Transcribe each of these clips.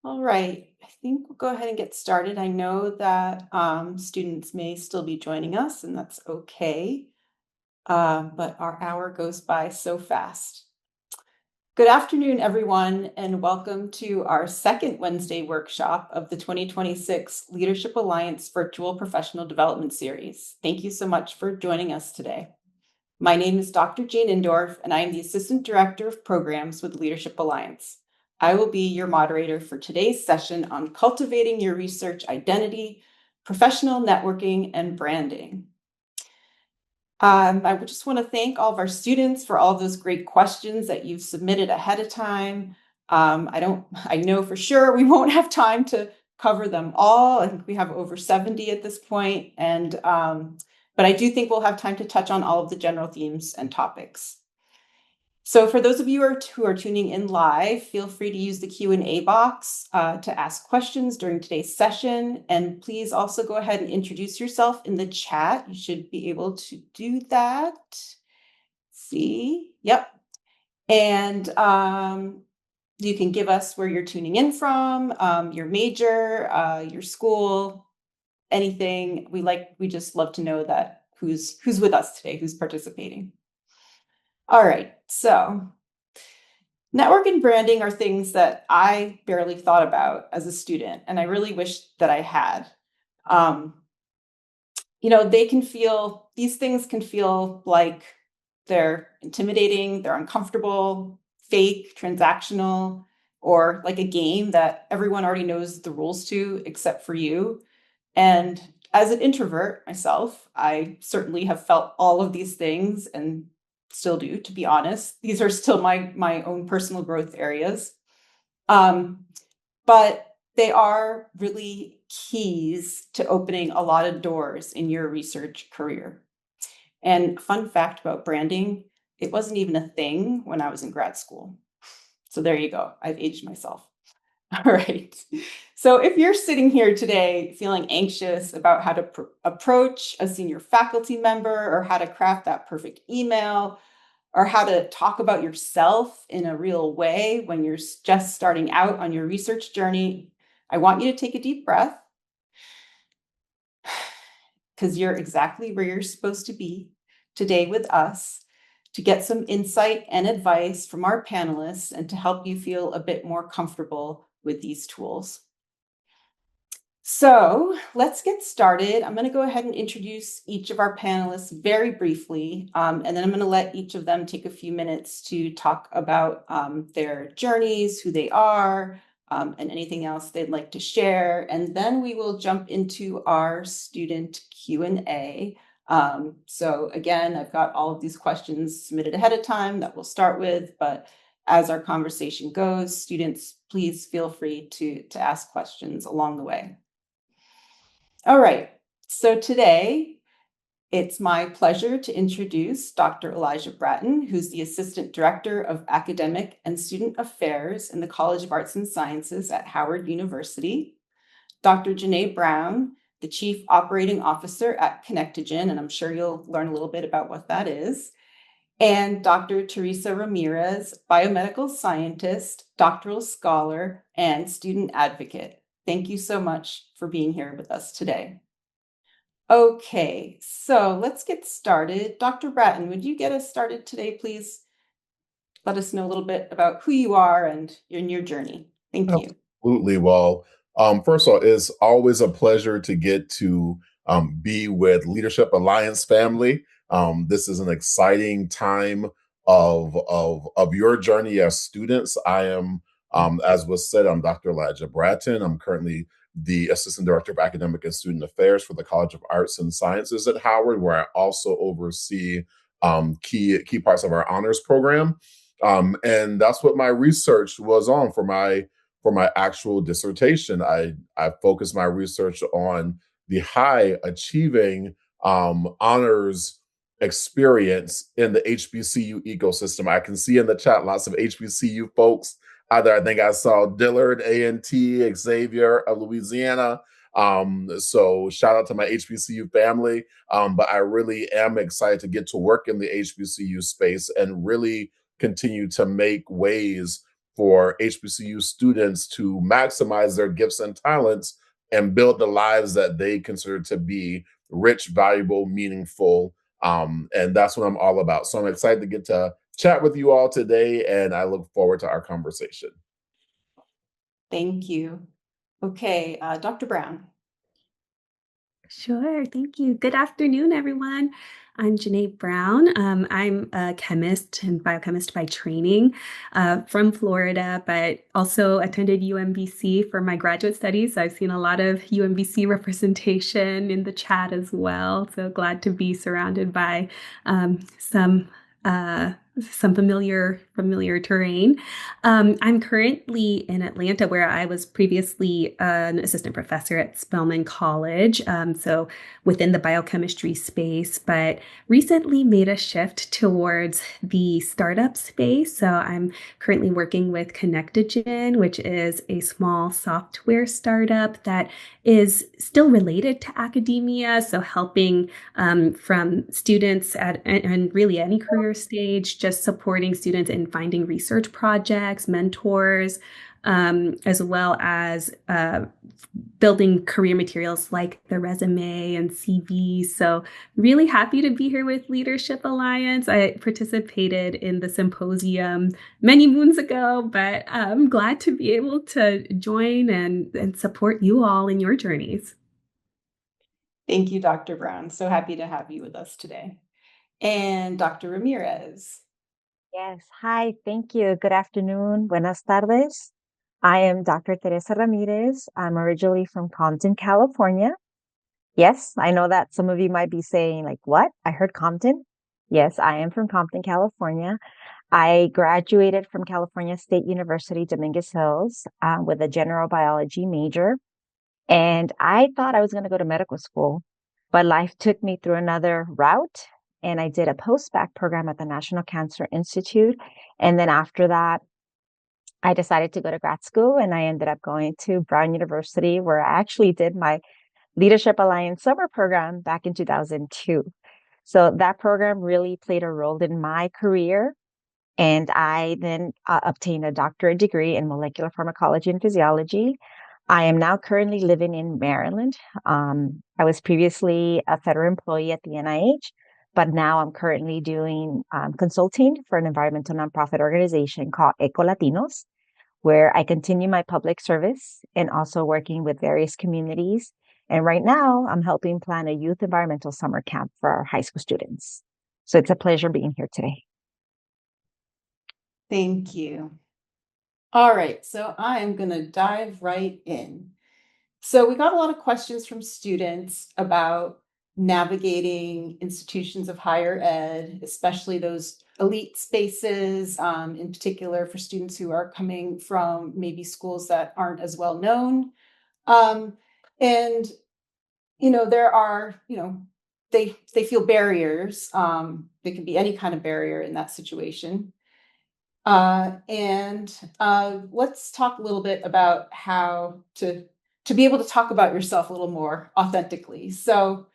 All right, I think we'll go ahead and get started. I know that students may still be joining us, and that's okay, but our hour goes by so fast. Good afternoon, everyone, and welcome to our second Wednesday workshop of the 2026 Leadership Alliance Virtual Professional Development Series. Thank you so much for joining us today. My name is Dr. Jean Indorf, and I am the Assistant Director of Programs with Leadership Alliance. I will be your moderator for today's session on cultivating your research identity, professional networking, and branding. I would just want to thank all of our students for all those great questions that you've submitted ahead of time. I know for sure we won't have time to cover them all. I think we have over 70 at this point, but I do think we'll have time to touch on all of the general themes and topics. So for those of you who are tuning in live, feel free to use the Q&A box to ask questions during today's session. And please also go ahead and introduce yourself in the chat. You should be able to do that. See, yep. And you can give us where you're tuning in from, your major, your school, anything. We just love to know that who's with us today, who's participating. All right, so network and branding are things that I barely thought about as a student, and I really wish that I had. These things can feel like they're intimidating, they're uncomfortable, fake, transactional, or like a game that everyone already knows the rules to except for you. And as an introvert myself, I certainly have felt all of these things and still do, to be honest. These are still my own personal growth areas. But they are really keys to opening a lot of doors in your research career. And fun fact about branding, it wasn't even a thing when I was in grad school. So there you go. I've aged myself. All right. So if you're sitting here today feeling anxious about how to approach a senior faculty member, or how to craft that perfect email, or how to talk about yourself in a real way when you're just starting out on your research journey, I want you to take a deep breath, because you're exactly where you're supposed to be today with us, to get some insight and advice from our panelists and to help you feel a bit more comfortable with these tools. So let's get started. I'm going to go ahead and introduce each of our panelists very briefly, and then I'm going to let each of them take a few minutes to talk about their journeys, who they are, and anything else they'd like to share. And then we will jump into our student Q&A. So again, I've got all of these questions submitted ahead of time that we'll start with, but as our conversation goes, students, please feel free to ask questions along the way. All right, so today it's my pleasure to introduce Dr. Elijah Bratton, who's the Assistant Director of Academic and Student Affairs in the College of Arts and Sciences at Howard University, Dr. Janae Brown, the Chief Operating Officer at Connectigen, and I'm sure you'll learn a little bit about what that is, and Dr. Teresa Ramirez, biomedical scientist, doctoral scholar, and student advocate. Thank you so much for being here with us today. Okay, so let's get started. Dr. Bratton, would you get us started today, please? Let us know a little bit about who you are and your journey. Thank you. Absolutely. Well, first of all, it's always a pleasure to get to be with Leadership Alliance family. This is an exciting time of your journey as students. I am, as was said, I'm Dr. Elijah Bratton. I'm currently the Assistant Director of Academic and Student Affairs for the College of Arts and Sciences at Howard, where I also oversee key parts of our honors program. And that's what my research was on for my actual dissertation. I focused my research on the high achieving honors experience in the HBCU ecosystem. I can see in the chat lots of HBCU folks out there. I think I saw Dillard, A&T, Xavier of Louisiana. So shout out to my HBCU family. But I really am excited to get to work in the HBCU space and really continue to make ways for HBCU students to maximize their gifts and talents and build the lives that they consider to be rich, valuable, meaningful. And that's what I'm all about. So I'm excited to get to chat with you all today, and I look forward to our conversation. Thank you. Okay, Dr. Brown. Sure, thank you. Good afternoon, everyone. I'm Janae Brown. I'm a chemist and biochemist by training from Florida, but also attended UMBC for my graduate studies. So I've seen a lot of UMBC representation in the chat as well. So glad to be surrounded by uh, some familiar terrain. I'm currently in Atlanta, where I was previously an assistant professor at Spelman College, so within the biochemistry space, but recently made a shift towards the startup space. So I'm currently working with Connectogen, which is a small software startup that is still related to academia. So helping from students at and really any career stage, just supporting students in finding research projects, mentors, as well as building career materials like the resume and CV. So, really happy to be here with Leadership Alliance. I participated in the symposium many moons ago, but I'm glad to be able to join and support you all in your journeys. Thank you, Dr. Brown. So happy to have you with us today. And Dr. Ramirez. Yes. Hi. Thank you. Good afternoon. Buenas tardes. I am Dr. Teresa Ramirez. I'm originally from Compton, California. Yes, I know that some of you might be saying, like, what? I heard Compton. Yes, I am from Compton, California. I graduated from California State University, Dominguez Hills, with a general biology major. And I thought I was going to go to medical school, but life took me through another route. And I did a post-bac program at the National Cancer Institute. And then after that, I decided to go to grad school, and I ended up going to Brown University, where I actually did my Leadership Alliance summer program back in 2002. So that program really played a role in my career. And I then obtained a doctorate degree in molecular pharmacology and physiology. I am now currently living in Maryland. I was previously a federal employee at the NIH, but now I'm currently doing consulting for an environmental nonprofit organization called Eco Latinos, where I continue my public service and also working with various communities. And right now, I'm helping plan a youth environmental summer camp for our high school students. So it's a pleasure being here today. Thank you. All right, so I am going to dive right in. So we got a lot of questions from students about navigating institutions of higher ed, especially those elite spaces, in particular for students who are coming from maybe schools that aren't as well known. And there are, they feel barriers. They can be any kind of barrier in that situation. And let's talk a little bit about how to be able to talk about yourself a little more authentically. So,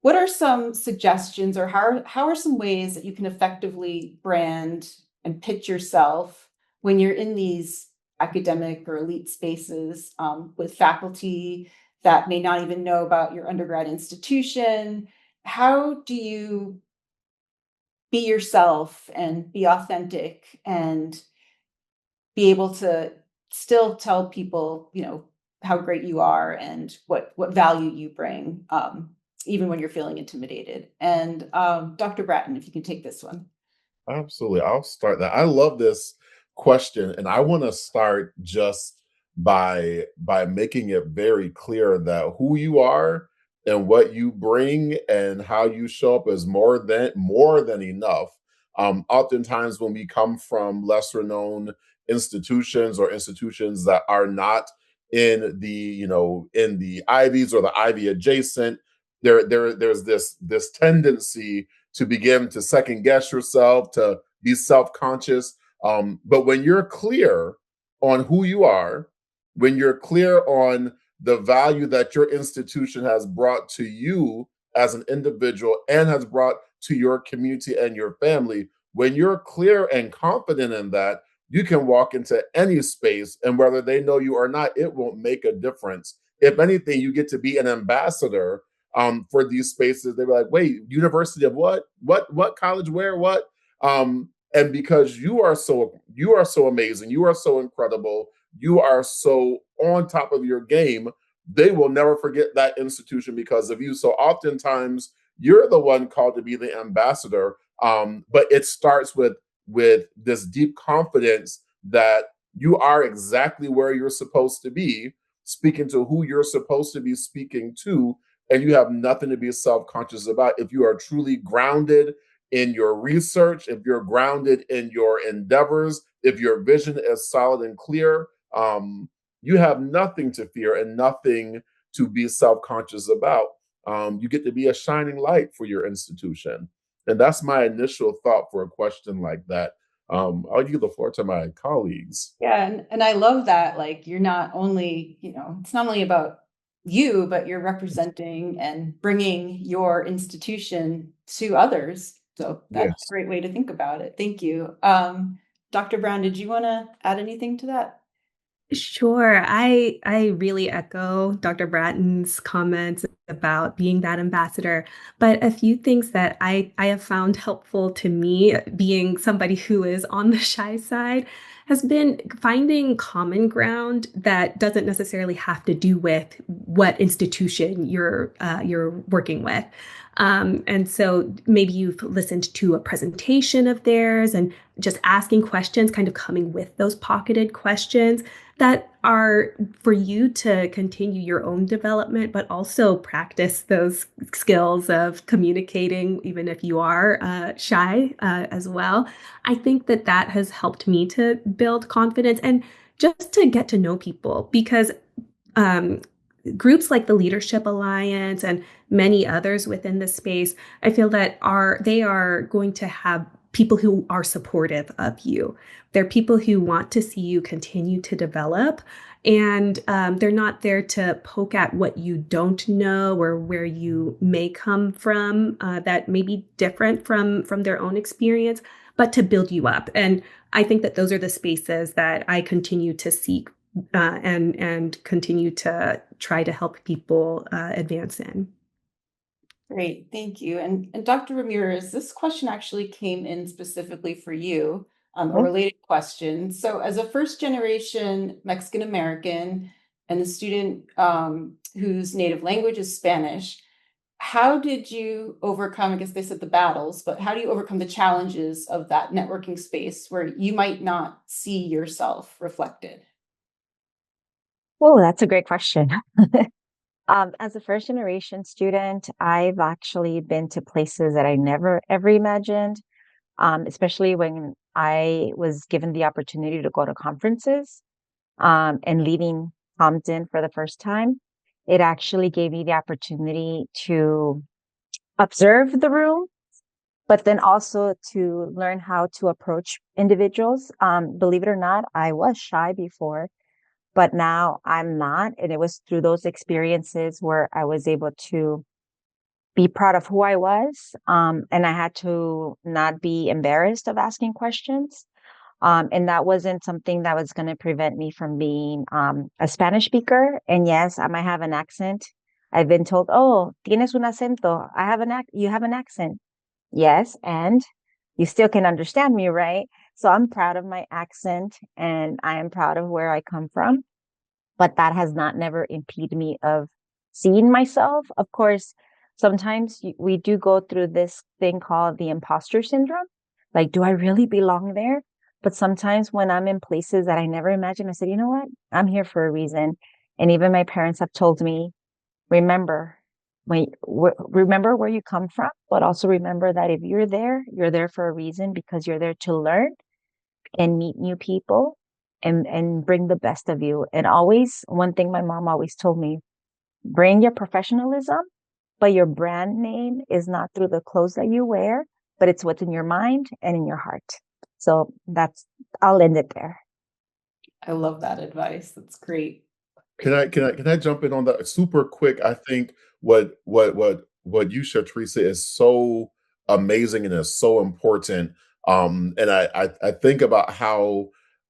what are some suggestions, or how are some ways that you can effectively brand and pitch yourself when you're in these academic or elite spaces with faculty that may not even know about your undergrad institution? How do you be yourself and be authentic and be able to still tell people, how great you are and what value you bring, even when you're feeling intimidated? And Dr. Bratton, if you can take this one. Absolutely. I'll start that. I love this question, and I want to start just by making it very clear that who you are and what you bring and how you show up is more than enough. Oftentimes when we come from lesser known institutions or institutions that are not in the Ivies or the Ivy adjacent, there's this tendency to begin to second guess yourself, to be self conscious. But when you're clear on who you are, when you're clear on the value that your institution has brought to you as an individual and has brought to your community and your family, when you're clear and confident in that, you can walk into any space, and whether they know you or not, it won't make a difference. If anything, you get to be an ambassador for these spaces. They were like, wait, University of what? What college? Where? What? And because you are so amazing, you are so incredible, you are so on top of your game, they will never forget that institution because of you. So oftentimes you're the one called to be the ambassador, but it starts with this deep confidence that you are exactly where you're supposed to be, speaking to who you're supposed to be speaking to, and you have nothing to be self-conscious about. If you are truly grounded in your research, if you're grounded in your endeavors, if your vision is solid and clear, you have nothing to fear and nothing to be self-conscious about. You get to be a shining light for your institution. And that's my initial thought for a question like that. I'll give the floor to my colleagues. Yeah, and I love that, like, you're not only, it's not only about you, but you're representing and bringing your institution to others. So that's a Yes. great way to think about it. Thank you. Dr. Brown, did you want to add anything to that? Sure. I really echo Dr. Bratton's comments about being that ambassador, but a few things that I have found helpful to me, being somebody who is on the shy side, has been finding common ground that doesn't necessarily have to do with what institution you're working with. And so maybe you've listened to a presentation of theirs and just asking questions, kind of coming with those pocketed questions that are for you to continue your own development, but also practice those skills of communicating, even if you are shy as well. I think that that has helped me to build confidence and just to get to know people because um, groups like the Leadership Alliance and many others within the space, I feel that they are going to have people who are supportive of you. They're people who want to see you continue to develop. And they're not there to poke at what you don't know or where you may come from that may be different from their own experience, but to build you up. And I think that those are the spaces that I continue to seek and continue to try to help people advance in. Great, thank you. And Dr. Ramirez, this question actually came in specifically for you, a Okay. related question. So, as a first generation Mexican American and a student whose native language is Spanish, how did you overcome, I guess they said the battles, but how do you overcome the challenges of that networking space where you might not see yourself reflected? Oh, that's a great question. As a first generation student, I've actually been to places that I never ever imagined, especially when I was given the opportunity to go to conferences and leading Compton for the first time. It actually gave me the opportunity to observe the room, but then also to learn how to approach individuals. Believe it or not, I was shy before, but now I'm not. And it was through those experiences where I was able to be proud of who I was. And I had to not be embarrassed of asking questions. And that wasn't something that was going to prevent me from being a Spanish speaker. And yes, I might have an accent. I've been told, "Oh, tienes un acento. You have an accent." Yes, and you still can understand me, right? So I'm proud of my accent and I am proud of where I come from, but that has not never impeded me of seeing myself. Of course, sometimes we do go through this thing called the imposter syndrome. Like, do I really belong there? But sometimes when I'm in places that I never imagined, I said, you know what? I'm here for a reason. And even my parents have told me, remember remember where you come from, but also remember that if you're there for a reason because you're there to learn and meet new people and bring the best of you. And always, one thing my mom always told me, bring your professionalism, but your brand name is not through the clothes that you wear, but it's what's in your mind and in your heart. So I'll end it there. I love that advice. That's great. Can I jump in on that super quick? I think what you shared, Teresa, is so amazing and is so important. And I think about how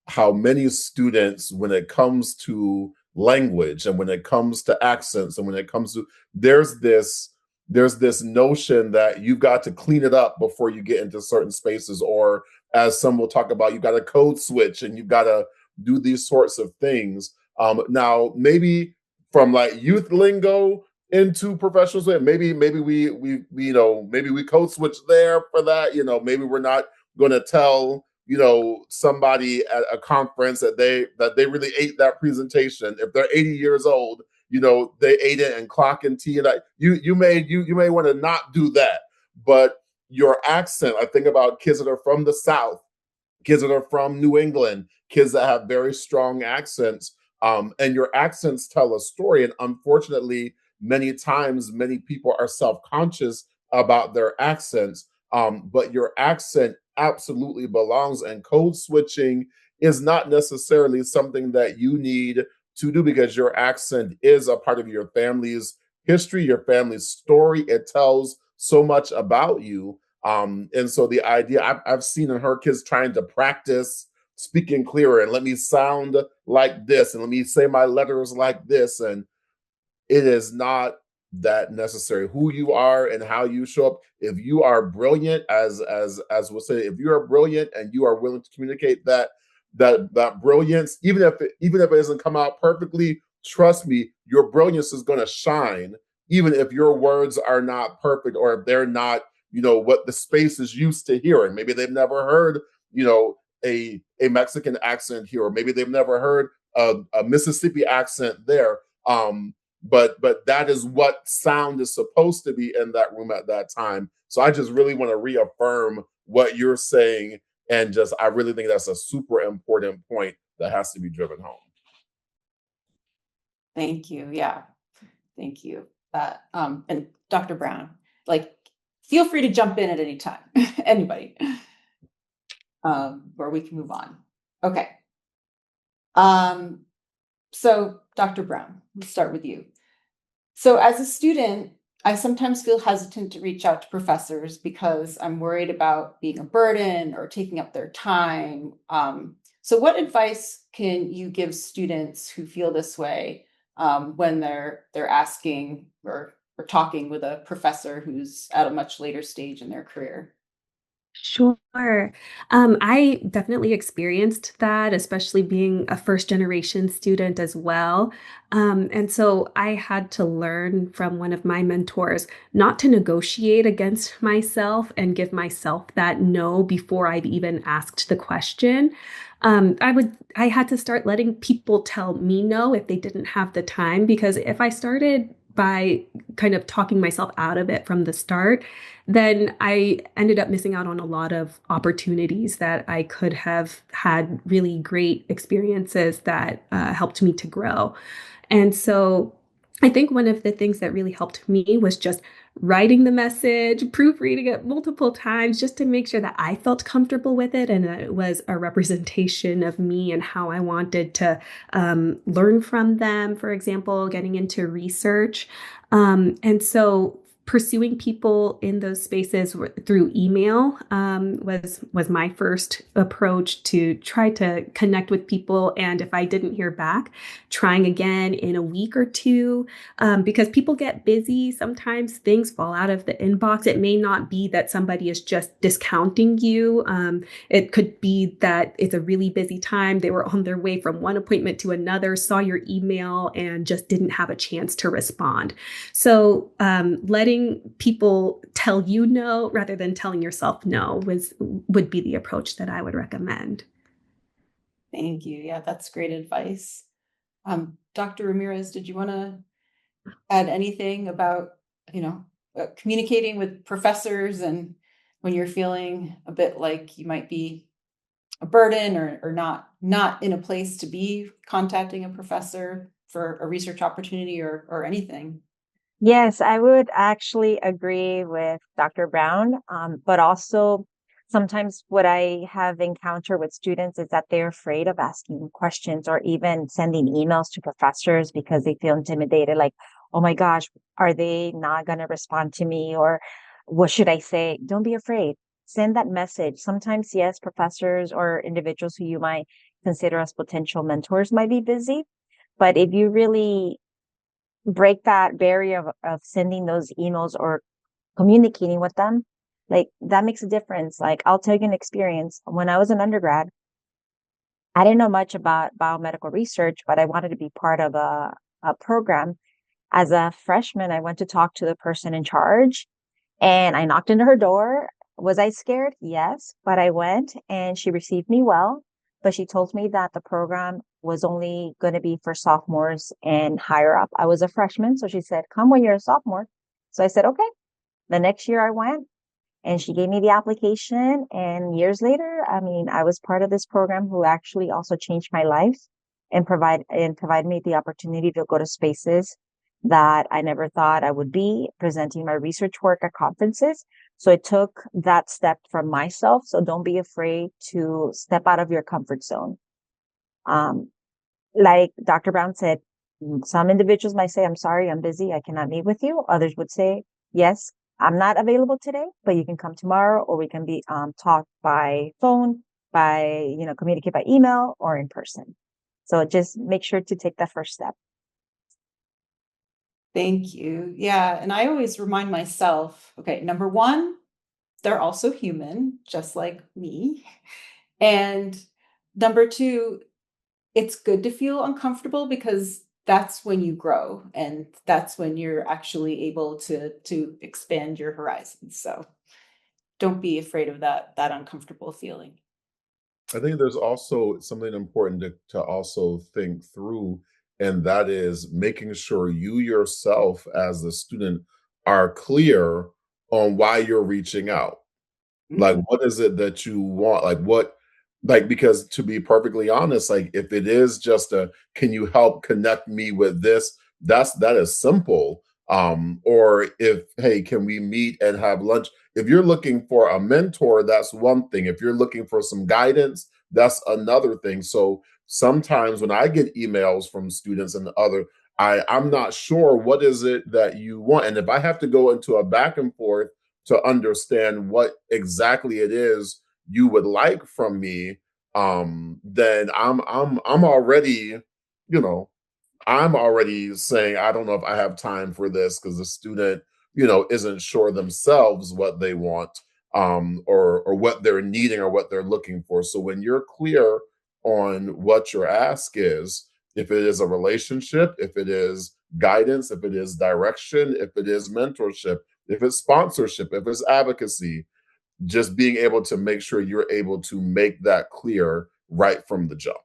how many students, when it comes to language and when it comes to accents and when it comes to, there's this there's this notion that you've got to clean it up before you get into certain spaces, or as some will talk about, you got to code switch and you've got to do these sorts of things. Now, maybe from like youth lingo into professional slang, maybe we maybe we code switch there for that. Maybe we're not going to tell somebody at a conference that they really ate that presentation if they're 80 years old. They ate it and clock and tea, and you may want to not do that. But your accent, I think about kids that are from the South, kids that are from New England, kids that have very strong accents, and your accents tell a story. And unfortunately, many times, many people are self-conscious about their accents, but your accent absolutely belongs. And code switching is not necessarily something that you need to do, because your accent is a part of your family's history, your family's story. It tells so much about you. And so the idea, I've seen and heard kids trying to practice speaking clearer, and let me sound like this and let me say my letters like this. And it is not that necessary. Who you are and how you show up. If you are brilliant, as we'll say, if you are brilliant and you are willing to communicate that brilliance, even if it doesn't come out perfectly, trust me, your brilliance is going to shine, even if your words are not perfect, or if they're not what the space is used to hearing. Maybe they've never heard a Mexican accent here, or maybe they've never heard a Mississippi accent there. But that is what sound is supposed to be in that room at that time. So I just really want to reaffirm what you're saying, and just I really think that's a super important point that has to be driven home. Thank you. Yeah. Thank you. And Dr. Brown, like, feel free to jump in at any time. Anybody. Or we can move on. Okay. So Dr. Brown, let's start with you. So as a student, I sometimes feel hesitant to reach out to professors because I'm worried about being a burden or taking up their time. So what advice can you give students who feel this way when they're asking or talking with a professor who's at a much later stage in their career? Sure. I definitely experienced that, especially being a first generation student as well. And so I had to learn from one of my mentors not to negotiate against myself and give myself that no before I've even asked the question. I had to start letting people tell me no if they didn't have the time, because if I started by kind of talking myself out of it from the start, then I ended up missing out on a lot of opportunities that I could have had really great experiences that helped me to grow. And so I think one of the things that really helped me was just writing the message, proofreading it multiple times just to make sure that I felt comfortable with it and that it was a representation of me and how I wanted to learn from them, for example, getting into research. And so pursuing people in those spaces through email was my first approach to try to connect with people. And if I didn't hear back, trying again in a week or two, because people get busy. Sometimes things fall out of the inbox. It may not be that somebody is just discounting you. It could be that it's a really busy time. They were on their way from one appointment to another, saw your email, and just didn't have a chance to respond. So letting people tell you no rather than telling yourself no would be the approach that I would recommend. Thank you. Yeah, that's great advice. Dr. Ramirez, did you want to add anything about, communicating with professors and when you're feeling a bit like you might be a burden or not in a place to be contacting a professor for a research opportunity or anything? Yes, I would actually agree with Dr. Brown. But also sometimes what I have encountered with students is that they're afraid of asking questions or even sending emails to professors because they feel intimidated, like, oh my gosh, are they not going to respond to me? Or what should I say? Don't be afraid. Send that message. Sometimes, yes, professors or individuals who you might consider as potential mentors might be busy. But if you really break that barrier of sending those emails or communicating with them, like that makes a difference. Like I'll tell you an experience. When I was an undergrad, I didn't know much about biomedical research, but I wanted to be part of a program. As a freshman, I went to talk to the person in charge and I knocked into her door. Was I scared? Yes, but I went and she received me well. But she told me that the program was only going to be for sophomores and higher up. I was a freshman. So she said, come when you're a sophomore. So I said, okay. The next year I went and she gave me the application. And years later, I mean, I was part of this program who actually also changed my life and provide me the opportunity to go to spaces that I never thought I would be, presenting my research work at conferences. So it took that step from myself. So don't be afraid to step out of your comfort zone. Um, like Dr. Brown said, some individuals might say, I'm sorry, I'm busy, I cannot meet with you. Others would say, yes, I'm not available today, but you can come tomorrow, or we can be talk by phone, communicate by email or in person. So just make sure to take that first step. Thank you. Yeah. And I always remind myself, okay, number one, they're also human, just like me. And number two, it's good to feel uncomfortable because that's when you grow and that's when you're actually able to expand your horizons. So don't be afraid of that uncomfortable feeling. I think there's also something important to also think through, and that is making sure you yourself as the student are clear on why you're reaching out. Like, Mhm. what is it that you want? Like, what, like, because to be perfectly honest, like, if it is just a, can you help connect me with this? That is simple. Or if, hey, can we meet and have lunch? If you're looking for a mentor, that's one thing. If you're looking for some guidance, that's another thing. So sometimes when I get emails from students and other, I'm not sure what is it that you want. And if I have to go into a back and forth to understand what exactly it is you would like from me, then I'm already, you know, I'm already saying I don't know if I have time for this because the student, isn't sure themselves what they want, or what they're needing or what they're looking for. So when you're clear on what your ask is, if it is a relationship, if it is guidance, if it is direction, if it is mentorship, if it's sponsorship, if it's advocacy, just being able to make sure you're able to make that clear right from the jump.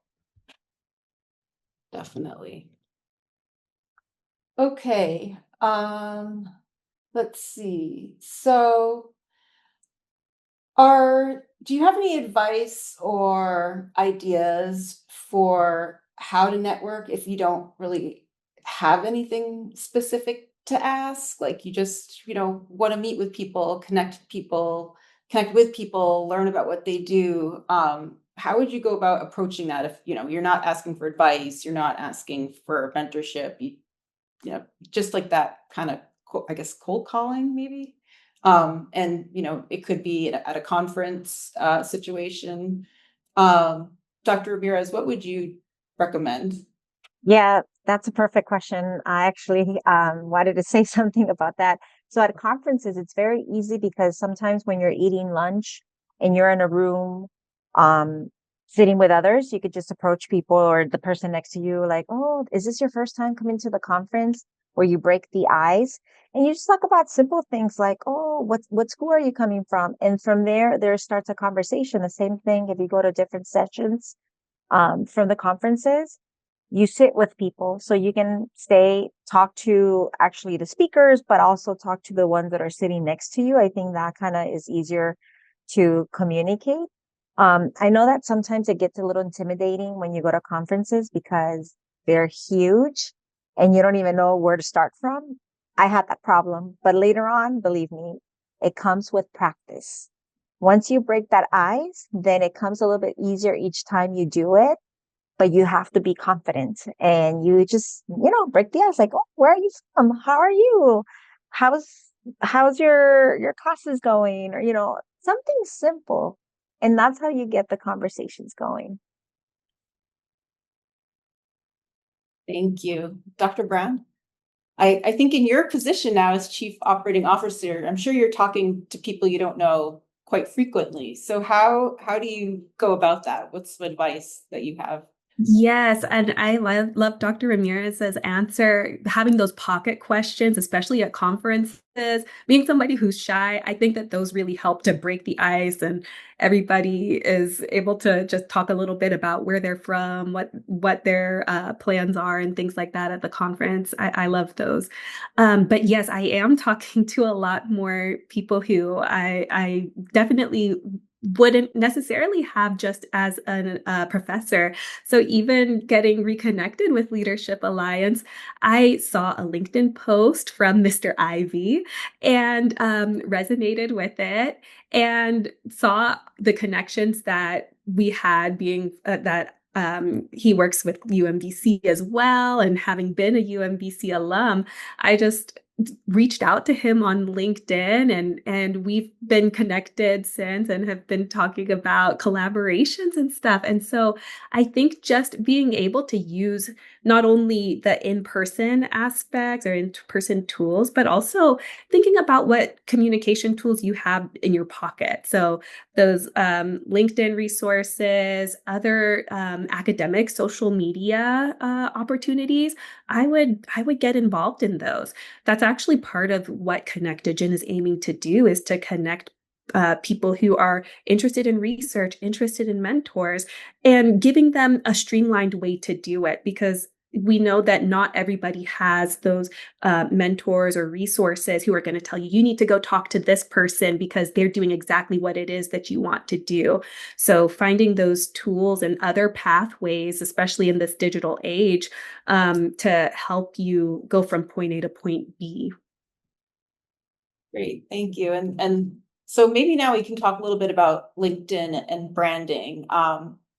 Definitely. Okay. Let's see. So do you have any advice or ideas for how to network if you don't really have anything specific to ask? Like you just, want to meet with people, connect with people, learn about what they do. How would you go about approaching that if, you're not asking for advice, you're not asking for mentorship, just like that kind of, I guess, cold calling maybe? And it could be at a conference situation. Dr. Ramirez, what would you recommend? Yeah, that's a perfect question. I actually wanted to say something about that. So at conferences, it's very easy because sometimes when you're eating lunch and you're in a room sitting with others, you could just approach people or the person next to you like, oh, is this your first time coming to the conference? Where you break the ice and you just talk about simple things like, oh, what school are you coming from? And from there starts a conversation. The same thing if you go to different sessions from the conferences, you sit with people so you can talk to actually the speakers, but also talk to the ones that are sitting next to you. I think that kind of is easier to communicate. I know that sometimes it gets a little intimidating when you go to conferences because they're huge and you don't even know where to start from. I had that problem, but later on, believe me, it comes with practice. Once you break that ice, then it comes a little bit easier each time you do it, but you have to be confident and you just, break the ice like, oh, where are you from? How are you? How's, how's your classes going? Or, something simple. And that's how you get the conversations going. Thank you. Dr. Brown? I think in your position now as Chief Operating Officer, I'm sure you're talking to people you don't know quite frequently. So how do you go about that? What's some advice that you have? Yes, and I love Dr. Ramirez's answer. Having those pocket questions, especially at conferences, being somebody who's shy, I think that those really help to break the ice, and everybody is able to just talk a little bit about where they're from, what their plans are, and things like that at the conference. I love those. But yes, I am talking to a lot more people who I definitely wouldn't necessarily have just as a professor. So even getting reconnected with Leadership Alliance, I saw a LinkedIn post from Mr. Ivy and resonated with it and saw the connections that we had being that he works with UMBC as well. And having been a UMBC alum, I just reached out to him on LinkedIn, and we've been connected since and have been talking about collaborations and stuff. And so I think just being able to use not only the in-person aspects or in-person tools, but also thinking about what communication tools you have in your pocket. So those LinkedIn resources, other academic social media opportunities, I would get involved in those. That's actually part of what Connectogen is aiming to do, is to connect people who are interested in research, interested in mentors, and giving them a streamlined way to do it, because we know that not everybody has those mentors or resources who are going to tell you, you need to go talk to this person because they're doing exactly what it is that you want to do. So finding those tools and other pathways, especially in this digital age, to help you go from point A to point B. Great, thank you. And so maybe now we can talk a little bit about LinkedIn and branding.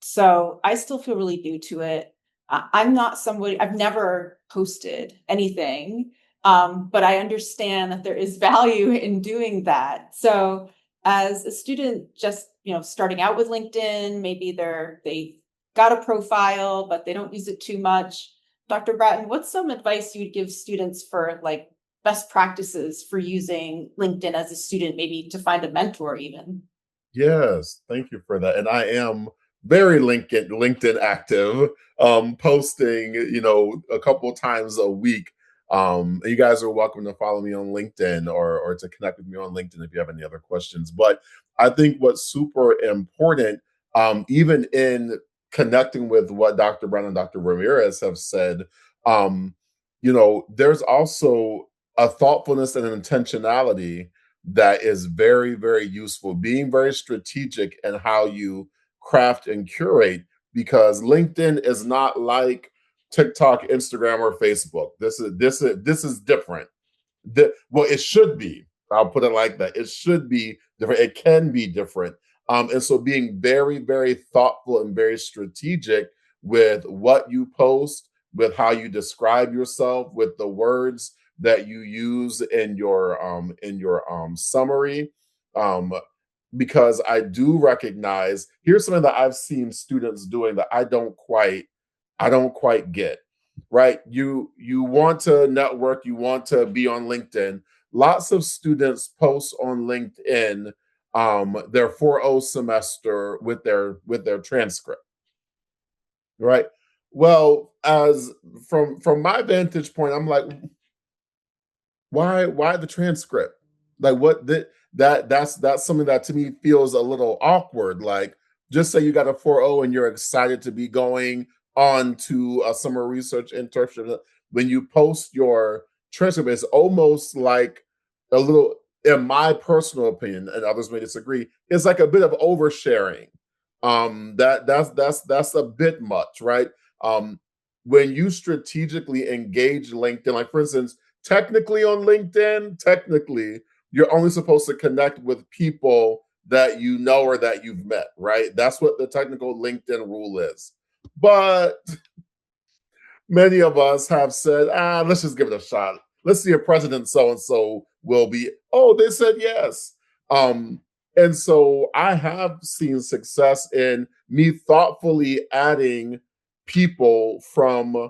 So I still feel really new to it. I'm not somebody, I've never posted anything, but I understand that there is value in doing that. So as a student just, starting out with LinkedIn, maybe they got a profile, but they don't use it too much. Dr. Bratton, what's some advice you'd give students for like best practices for using LinkedIn as a student, maybe to find a mentor even? Yes, thank you for that. And I am very LinkedIn active, posting, a couple of times a week. And you guys are welcome to follow me on LinkedIn or to connect with me on LinkedIn if you have any other questions. But I think what's super important, even in connecting with what Dr. Brown and Dr. Ramirez have said, there's also a thoughtfulness and an intentionality that is very, very useful. Being very strategic in how you craft and curate, because LinkedIn is not like TikTok, Instagram, or Facebook. This is different. Well, it should be. I'll put it like that. It should be different. It can be different. And so being very, very thoughtful and very strategic with what you post, with how you describe yourself, with the words that you use in your summary. Um, because I do recognize, here's something that I've seen students doing that I don't quite get. Right? You want to network, you want to be on LinkedIn. Lots of students post on LinkedIn their 4.0 semester with their transcript, right? Well, as from my vantage point, I'm like, why the transcript? Like what that's something that to me feels a little awkward. Like, just say you got a 4.0 and you're excited to be going on to a summer research internship. When you post your transcript, it's almost like a little, in my personal opinion, and others may disagree, it's like a bit of oversharing. That's a bit much, right? When you strategically engage LinkedIn, like for instance, technically on LinkedIn, technically, you're only supposed to connect with people that you know or that you've met, right? That's what the technical LinkedIn rule is. But many of us have said, let's just give it a shot. Let's see if President so and so will be. Oh, they said yes. Um, and so I have seen success in me thoughtfully adding people from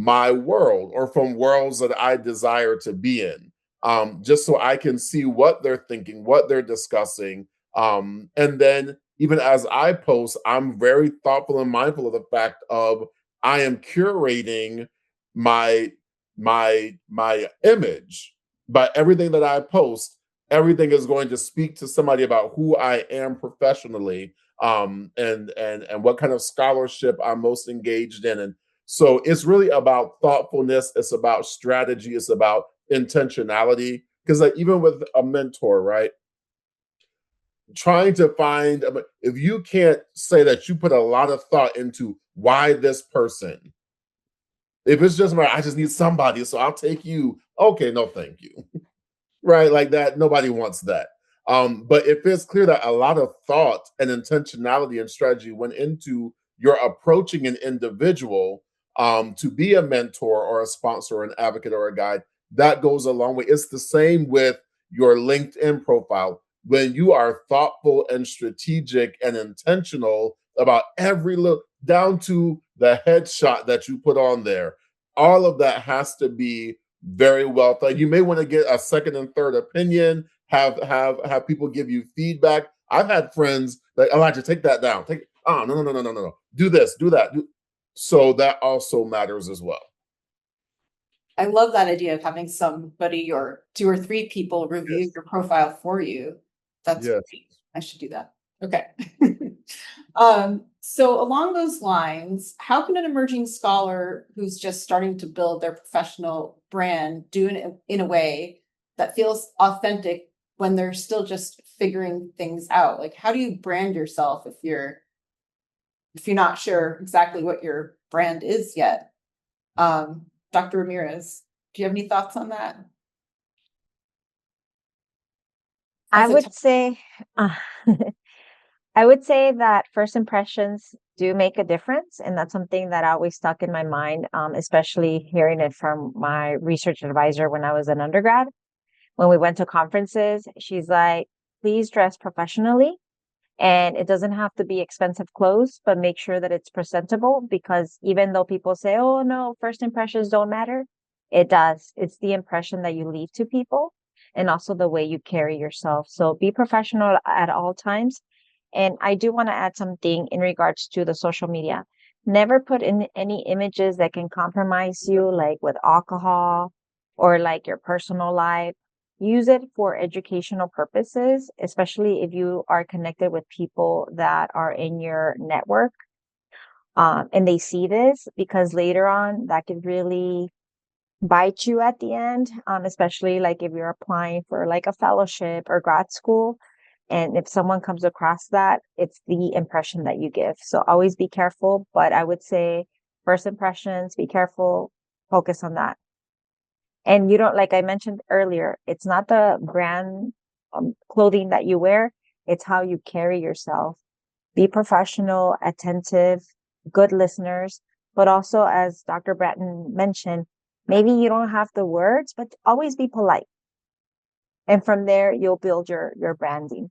my world or from worlds that I desire to be in, just so I can see what they're thinking, what they're discussing. And then even as I post, I'm very thoughtful and mindful of the fact of I am curating my my image by everything that I post. Everything is going to speak to somebody about who I am professionally, and what kind of scholarship I'm most engaged in. And so it's really about thoughtfulness. It's about strategy. It's about intentionality. Because like even with a mentor, right? Trying to find, if you can't say that you put a lot of thought into why this person, if it's just I just need somebody, so I'll take you. Okay, no, thank you. Right, like that, nobody wants that. But if it's clear that a lot of thought and intentionality and strategy went into your approaching an individual, to be a mentor or a sponsor or an advocate or a guide, that goes a long way. It's the same with your LinkedIn profile. When you are thoughtful and strategic and intentional about every look, down to the headshot that you put on there, all of that has to be very well thought. You may want to get a second and third opinion. Have people give you feedback. I've had friends like, Elijah, take that down. Take, oh, no. Do this, do that. So that also matters as well. I love that idea of having somebody or 2 or 3 people review Yes. your profile for you. That's Yes. great. I should do that. Okay. So along those lines, how can an emerging scholar who's just starting to build their professional brand do it in a way that feels authentic when they're still just figuring things out? Like, how do you brand yourself if you're not sure exactly what your brand is yet? Dr. Ramirez, do you have any thoughts on that? I As a would say, uh, I would say that first impressions do make a difference, and that's something that always stuck in my mind, especially hearing it from my research advisor when I was an undergrad. When we went to conferences, she's like, please dress professionally. And it doesn't have to be expensive clothes, but make sure that it's presentable, because even though people say, oh no, first impressions don't matter, it does. It's the impression that you leave to people and also the way you carry yourself. So be professional at all times. And I do want to add something in regards to the social media. Never put in any images that can compromise you, like with alcohol or like your personal life. Use it for educational purposes, especially if you are connected with people that are in your network, and they see this, because later on that could really bite you at the end, especially like if you're applying for like a fellowship or grad school. And if someone comes across that, it's the impression that you give. So always be careful. But I would say first impressions, be careful, focus on that. And you don't, like I mentioned earlier, it's not the brand clothing that you wear, it's how you carry yourself. Be professional, attentive, good listeners, but also, as Dr. Bratton mentioned, maybe you don't have the words, but always be polite. And from there, you'll build your branding.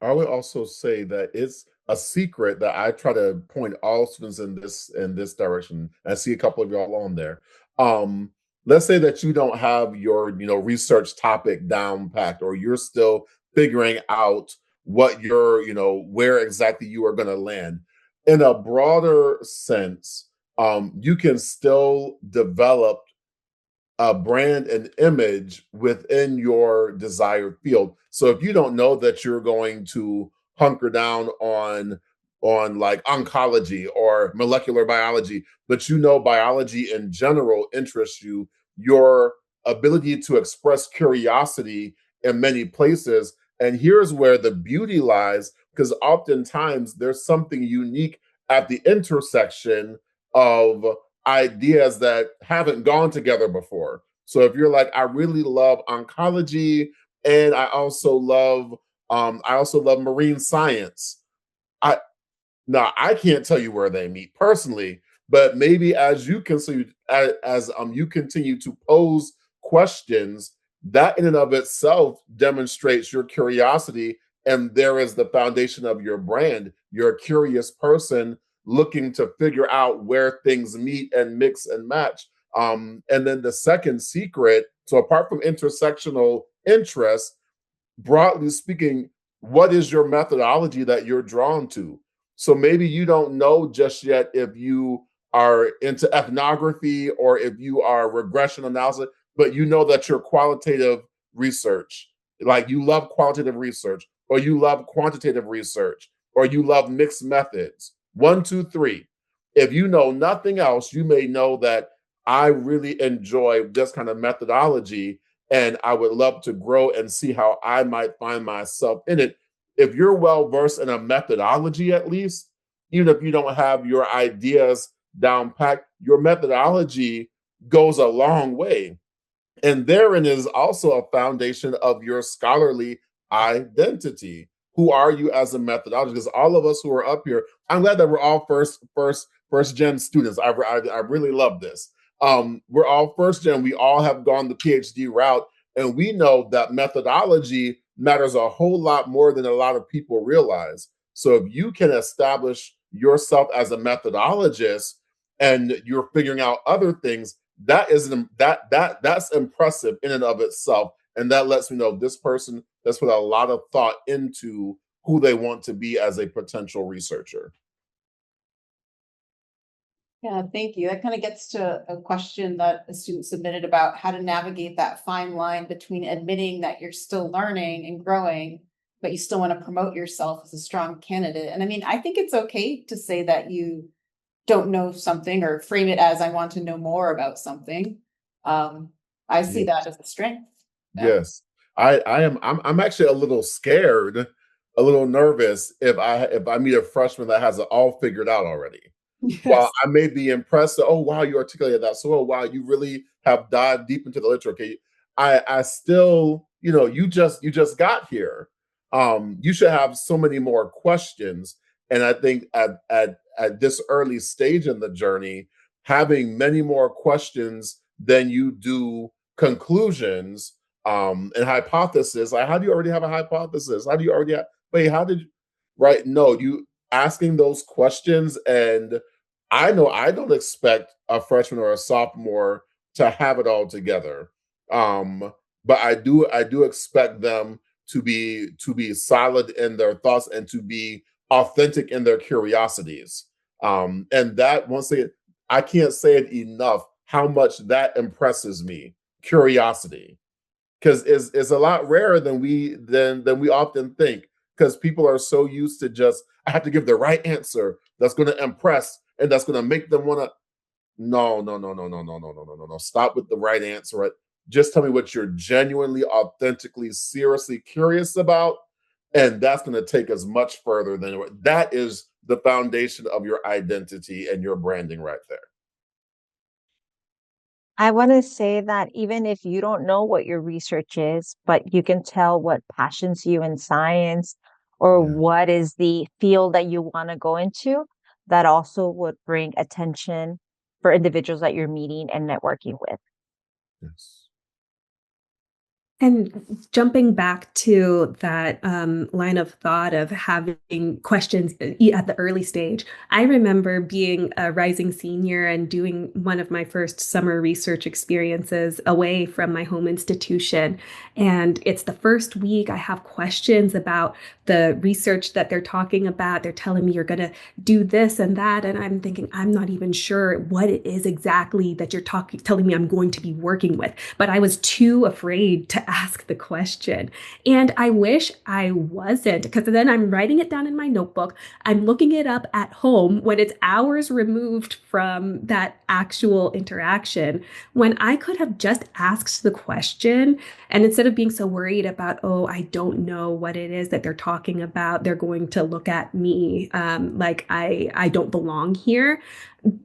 I would also say that it's a secret that I try to point all students in this direction. I see a couple of y'all on there. Um, let's say that you don't have your research topic down packed, or you're still figuring out what your where exactly you are going to land. In a broader sense, you can still develop a brand and image within your desired field. So if you don't know that you're going to hunker down on like oncology or molecular biology, but biology in general interests you, your ability to express curiosity in many places. And here's where the beauty lies, because oftentimes there's something unique at the intersection of ideas that haven't gone together before. So if you're like, I really love oncology, and I also love marine science. I Now I can't tell you where they meet personally, but maybe as you continue as you continue to pose questions, that in and of itself demonstrates your curiosity, and there is the foundation of your brand. You're a curious person looking to figure out where things meet and mix and match. And then the second secret, so apart from intersectional interest, broadly speaking, what is your methodology that you're drawn to? So maybe you don't know just yet if you are into ethnography or if you are regression analysis, but you know that you're qualitative research, like you love qualitative research, or you love quantitative research, or you love mixed methods. One, two, three. If you know nothing else, you may know that I really enjoy this kind of methodology and I would love to grow and see how I might find myself in it. If you're well versed in a methodology, at least, even if you don't have your ideas down packed, your methodology goes a long way. And therein is also a foundation of your scholarly identity. Who are you as a methodologist? Because all of us who are up here, I'm glad that we're all first gen students. I really love this. We're all first gen. We all have gone the PhD route, and we know that methodology matters a whole lot more than a lot of people realize. So if you can establish yourself as a methodologist and you're figuring out other things, that's impressive in and of itself, and that lets me know this person has put a lot of thought into who they want to be as a potential researcher. Yeah, thank you. That kind of gets to a question that a student submitted about how to navigate that fine line between admitting that you're still learning and growing, but you still want to promote yourself as a strong candidate. And I mean, I think it's okay to say that you don't know something or frame it as I want to know more about something. I see that as a strength. Yeah. Yes. I'm actually a little scared, a little nervous if I meet a freshman that has it all figured out already. While Yes. I may be impressed that, oh wow, you articulated that so well, wow, you really have dived deep into the literature. Okay, I still, you just got here. You should have so many more questions. And I think at this early stage in the journey, having many more questions than you do conclusions and hypothesis. Like, how do you already have a hypothesis? How do you already have, wait, how did you, right? No, you asking those questions. And I know I don't expect a freshman or a sophomore to have it all together. But I do expect them to be solid in their thoughts and to be authentic in their curiosities. And that, once again, I can't say it enough how much that impresses me. Curiosity, because is a lot rarer than we often think. Because people are so used to just, I have to give the right answer that's going to impress and that's going to make them want to. No, no, no, no, no, no, no, no, no, no, no. Stop with the right answer. Right? Just tell me what you're genuinely, authentically, seriously curious about, and that's going to take us much further than that is the foundation of your identity and your branding right there. I want to say that even if you don't know what your research is, but you can tell what passions you in science or Yeah. what is the field that you want to go into, that also would bring attention for individuals that you're meeting and networking with. Yes. And jumping back to that line of thought of having questions at the early stage, I remember being a rising senior and doing one of my first summer research experiences away from my home institution. And it's the first week I have questions about the research that they're talking about. They're telling me you're going to do this and that. And I'm thinking, I'm not even sure what it is exactly that you're telling me I'm going to be working with. But I was too afraid to ask the question. And I wish I wasn't, because then I'm writing it down in my notebook. I'm looking it up at home when it's hours removed from that actual interaction, when I could have just asked the question. And instead of being so worried about, oh, I don't know what it is that they're talking about, they're going to look at me like I don't belong here.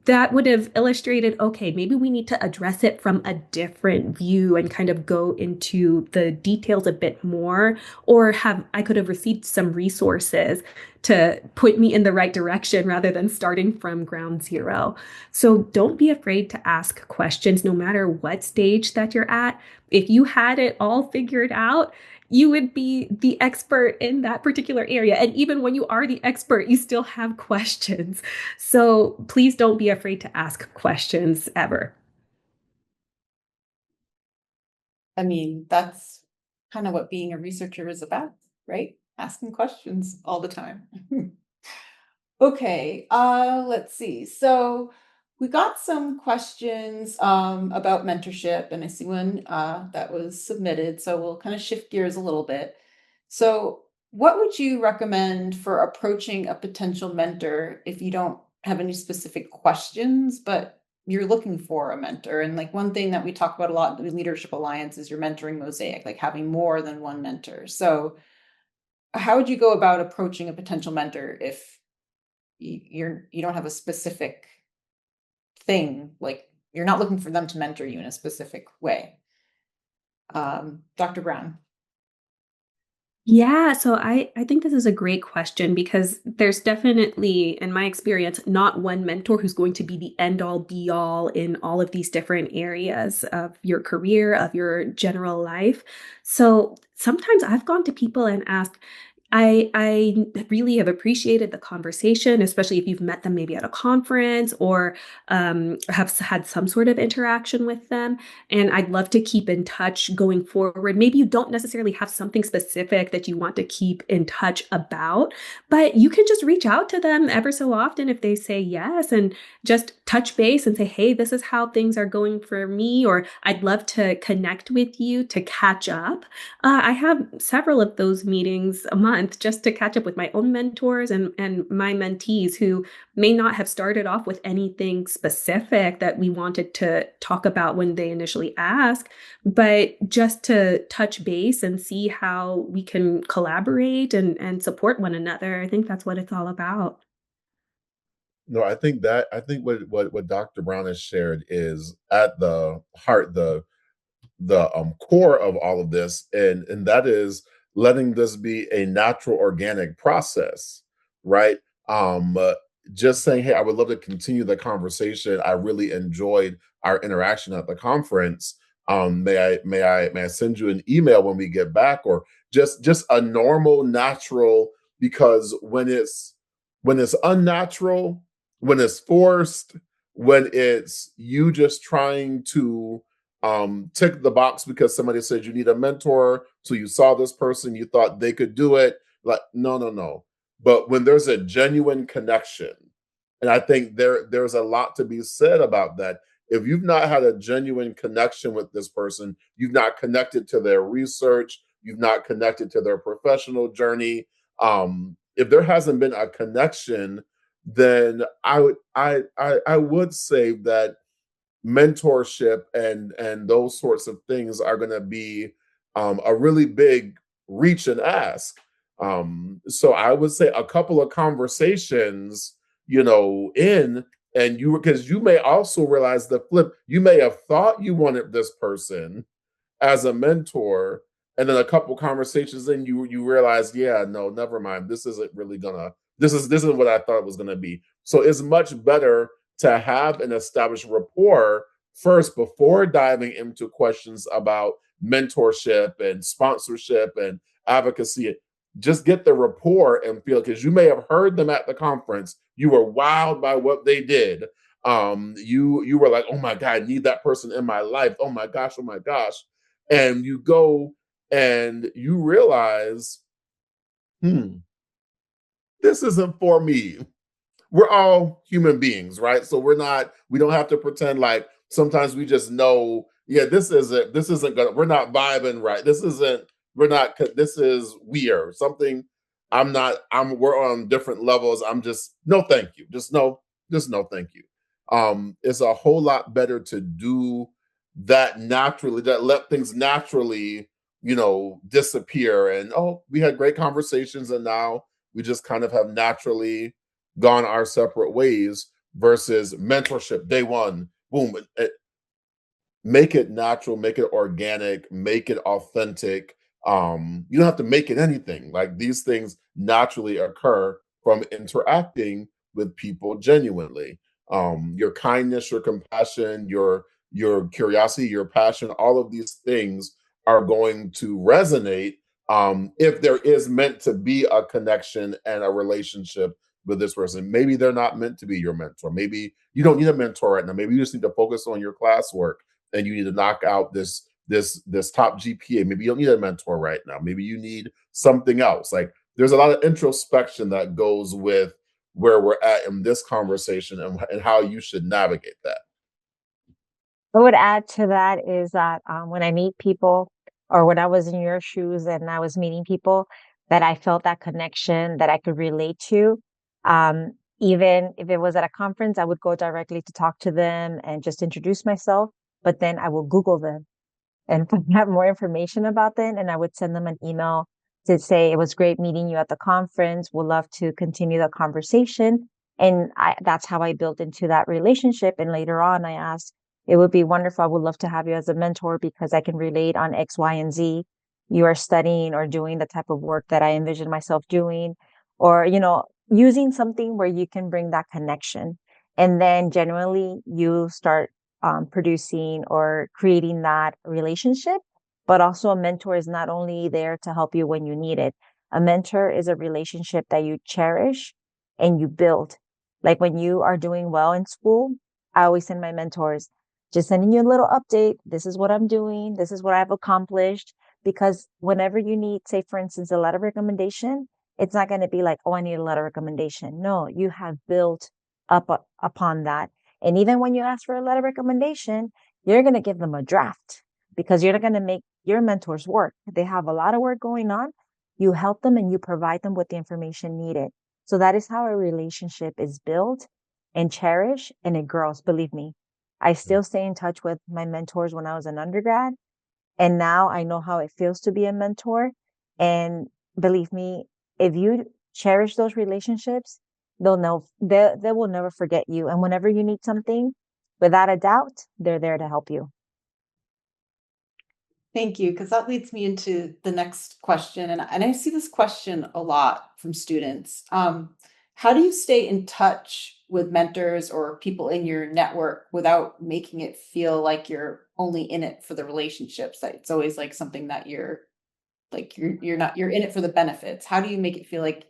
That would have illustrated, okay, maybe we need to address it from a different view and kind of go into the details a bit more, or I could have received some resources to put me in the right direction rather than starting from ground zero. So don't be afraid to ask questions no matter what stage that you're at. If you had it all figured out, you would be the expert in that particular area. And even when you are the expert, you still have questions. So please don't be afraid to ask questions ever. I mean, that's kind of what being a researcher is about, right? Asking questions all the time. Okay, let's see. So we got some questions about mentorship, and I see one that was submitted. So we'll kind of shift gears a little bit. So, what would you recommend for approaching a potential mentor if you don't have any specific questions, but you're looking for a mentor? And like one thing that we talk about a lot in the Leadership Alliance is your mentoring mosaic, like having more than one mentor. So, how would you go about approaching a potential mentor if you don't have a specific thing, like you're not looking for them to mentor you in a specific way? Dr. Brown. Yeah, so I think this is a great question because there's definitely, in my experience, not one mentor who's going to be the end all be all in all of these different areas of your career, of your general life. So sometimes I've gone to people and asked, I really have appreciated the conversation, especially if you've met them maybe at a conference or have had some sort of interaction with them. And I'd love to keep in touch going forward. Maybe you don't necessarily have something specific that you want to keep in touch about, but you can just reach out to them ever so often if they say yes and just touch base and say, hey, this is how things are going for me, or I'd love to connect with you to catch up. I have several of those meetings a month just to catch up with my own mentors and my mentees who may not have started off with anything specific that we wanted to talk about when they initially ask, but just to touch base and see how we can collaborate and support one another. I think that's what it's all about. No, I think what Dr. Brown has shared is at the heart, the core of all of this, and that is letting this be a natural organic process, right? um uh, just saying, hey, I would love to continue the conversation. I really enjoyed our interaction at the conference. May I send you an email when we get back, or just a normal natural, because when it's unnatural, when it's forced, when it's you just trying to tick the box because somebody said you need a mentor, so you saw this person, you thought they could do it. Like, no, no, no. But when there's a genuine connection, and I think there's a lot to be said about that. If you've not had a genuine connection with this person, you've not connected to their research, you've not connected to their professional journey. If there hasn't been a connection, then I would say that mentorship and those sorts of things are going to be a really big reach and ask. So I would say a couple of conversations, in, and because you may also realize the flip. You may have thought you wanted this person as a mentor, and then a couple conversations in, you realize, yeah, no, never mind, this isn't really gonna, this is what I thought it was gonna be. So it's much better to have an established rapport first before diving into questions about mentorship and sponsorship and advocacy. Just get the rapport and feel, because you may have heard them at the conference, you were wowed by what they did. You were like, oh my god, I need that person in my life. Oh my gosh, oh my gosh. And you go and you realize, hmm, this isn't for me. We're all human beings, right? So we don't have to pretend like sometimes we just know, yeah, this isn't gonna, we're not vibing right. This is weird. Something I'm not, we're on different levels. I'm just, no, thank you. Just no, thank you. It's a whole lot better to do that naturally, that let things naturally, disappear. And oh, we had great conversations, and now we just kind of have naturally gone our separate ways, versus mentorship day one, boom. Make it natural, make it organic, make it authentic. You don't have to make it anything. Like, these things naturally occur from interacting with people genuinely. Your kindness, your compassion, your curiosity, your passion, all of these things are going to resonate if there is meant to be a connection and a relationship with this person. Maybe they're not meant to be your mentor. Maybe you don't need a mentor right now. Maybe you just need to focus on your classwork and you need to knock out this top GPA. Maybe you don't need a mentor right now. Maybe you need something else. Like there's a lot of introspection that goes with where we're at in this conversation and how you should navigate that. I would add to that is that when I meet people, or when I was in your shoes and I was meeting people, that I felt that connection that I could relate to. Even if it was at a conference, I would go directly to talk to them and just introduce myself, but then I will Google them and find out more information about them. And I would send them an email to say, it was great meeting you at the conference. Would love to continue the conversation. And that's how I built into that relationship. And later on, I asked, it would be wonderful. I would love to have you as a mentor because I can relate on X, Y, and Z. You are studying or doing the type of work that I envision myself doing, or, using something where you can bring that connection. And then generally you start producing or creating that relationship. But also, a mentor is not only there to help you when you need it. A mentor is a relationship that you cherish and you build. Like when you are doing well in school, I always send my mentors, just sending you a little update. This is what I'm doing. This is what I've accomplished. Because whenever you need, say, for instance, a letter of recommendation, it's not going to be like, oh, I need a letter of recommendation. No, you have built upon that. And even when you ask for a letter of recommendation, you're going to give them a draft because you're not going to make your mentors work. They have a lot of work going on. You help them and you provide them with the information needed. So that is how a relationship is built and cherished, and it grows. Believe me, I still stay in touch with my mentors when I was an undergrad. And now I know how it feels to be a mentor. And believe me, if you cherish those relationships, they'll know they will never forget you. And whenever you need something, without a doubt, they're there to help you. Thank you, because that leads me into the next question, and I see this question a lot from students. How do you stay in touch with mentors or people in your network without making it feel like you're only in it for the relationships? That it's always like something that you're like you're not you're in it for the benefits. How do you make it feel like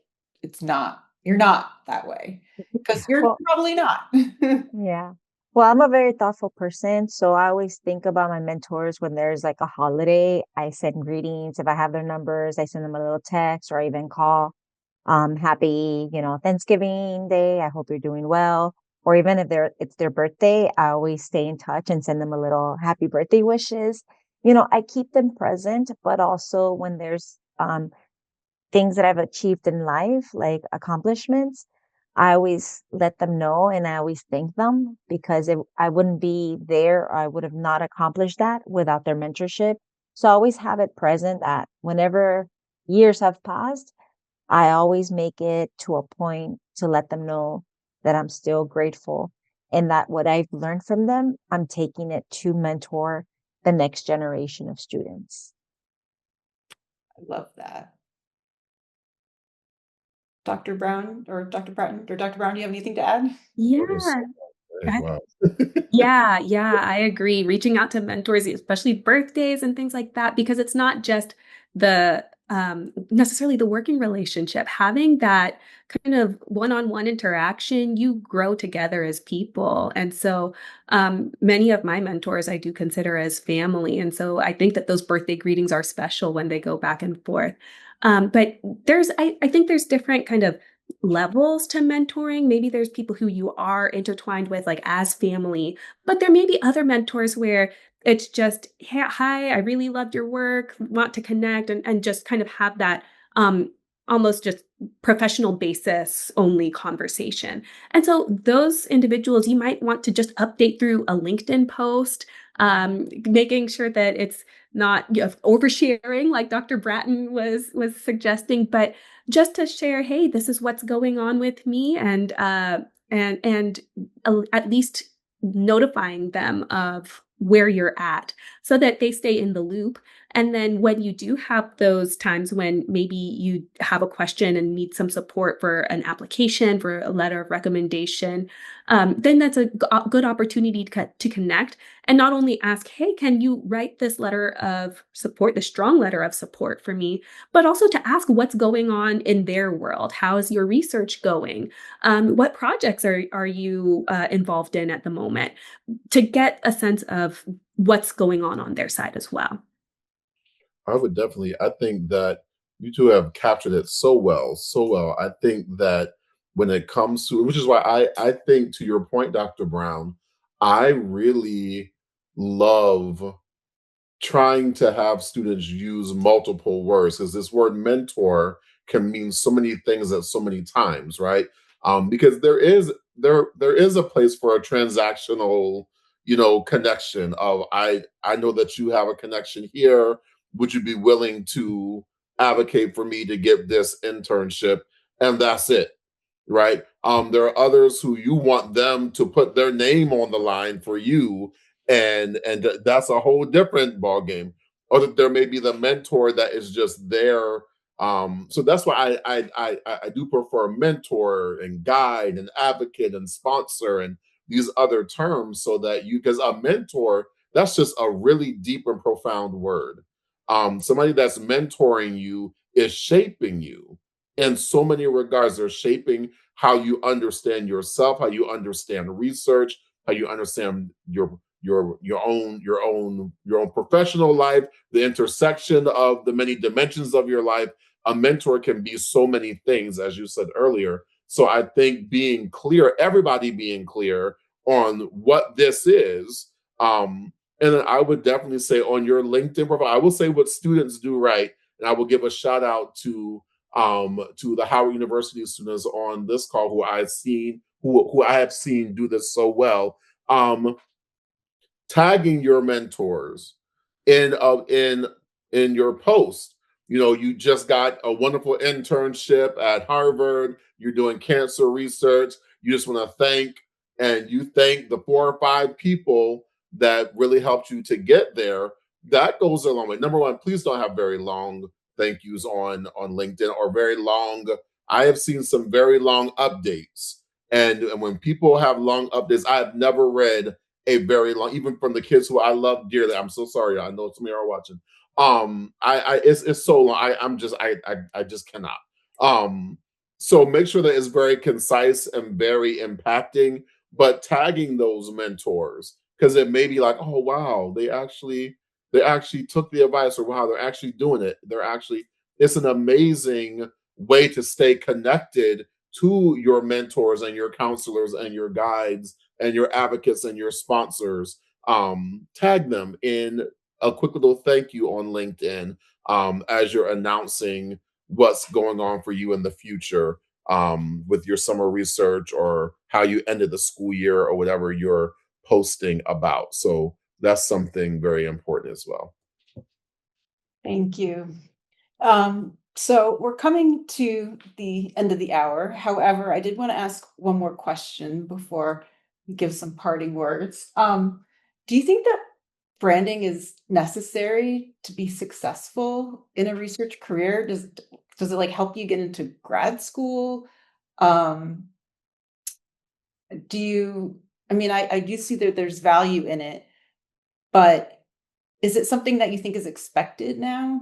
you're not that way? Because you're Well, probably not. yeah. Well, I'm a very thoughtful person, so I always think about my mentors when there's like a holiday. I send greetings. If I have their numbers, I send them a little text or even call. Happy, Thanksgiving Day. I hope you're doing well. Or even if it's their birthday, I always stay in touch and send them a little happy birthday wishes. I keep them present, but also when there's things that I've achieved in life, like accomplishments, I always let them know and I always thank them because I wouldn't be there or I would have not accomplished that without their mentorship. So I always have it present that whenever years have passed, I always make it to a point to let them know that I'm still grateful and that what I've learned from them, I'm taking it to mentor the next generation of students. I love that. Dr. Brown or Dr. Bratton or Dr. Brown, do you have anything to add? That was Yeah. so wow. Yeah, I agree. Reaching out to mentors, especially birthdays and things like that, because it's not just the necessarily the working relationship. Having that kind of one-on-one interaction, you grow together as people. And so many of my mentors I do consider as family. And so I think that those birthday greetings are special when they go back and forth. But I think there's different kind of levels to mentoring. Maybe there's people who you are intertwined with, like as family, but there may be other mentors where it's just, hey, hi, I really loved your work, want to connect and just kind of have that almost just professional basis only conversation. And so those individuals you might want to just update through a LinkedIn post, making sure that it's not oversharing like Dr. Bratton was suggesting, but just to share, hey, this is what's going on with me, and at least notifying them of where you're at so that they stay in the loop And then when you do have those times when maybe you have a question and need some support for an application, for a letter of recommendation, then that's a good opportunity to connect and not only ask, hey, can you write this letter of support, the strong letter of support for me, but also to ask what's going on in their world. How is your research going? What projects are you involved in at the moment? To get a sense of what's going on their side as well. I would definitely. I think that you two have captured it so well, so well. I think that when it comes to, which is why I think to your point, Dr. Brown, I really love trying to have students use multiple words because this word mentor can mean so many things at so many times, right? Because there is a place for a transactional, connection of I know that you have a connection here. Would you be willing to advocate for me to get this internship? And that's it, right? There are others who you want them to put their name on the line for you, and that's a whole different ball game. Or that there may be the mentor that is just there. So that's why I do prefer mentor and guide and advocate and sponsor and these other terms, so that you, because a mentor, that's just a really deep and profound word. Somebody that's mentoring you is shaping you in so many regards. They're shaping how you understand yourself, how you understand research, how you understand your own professional life, the intersection of the many dimensions of your life. A mentor can be so many things, as you said earlier. So I think being clear, everybody being clear on what this is. And then I would definitely say on your LinkedIn profile, I will say what students do right. And I will give a shout out to the Howard University students on this call who I have seen do this so well. Tagging your mentors in your post. You just got a wonderful internship at Harvard. You're doing cancer research. You just want to thank the 4 or 5 people that really helped you to get there. That goes a long way. Number one, please don't have very long thank yous on LinkedIn, or very long. I have seen some very long updates. And when people have long updates, I have never read a very long, even from the kids who I love dearly. I'm so sorry. I know some of you are watching. It's so long. I just cannot. Um, so make sure that it's very concise and very impacting, but tagging those mentors, because it may be like, oh wow, they actually took the advice, or wow, they're actually doing it. It's an amazing way to stay connected to your mentors and your counselors and your guides and your advocates and your sponsors. Tag them in a quick little thank you on LinkedIn, as you're announcing what's going on for you in the future, with your summer research, or how you ended the school year, or whatever you're posting about. So that's something very important as well. Thank you. So we're coming to the end of the hour. However, I did want to ask one more question before we give some parting words. Do you think that branding is necessary to be successful in a research career? Does it like help you get into grad school? Um, do you, I mean, I do see that there's value in it, but is it something that you think is expected now?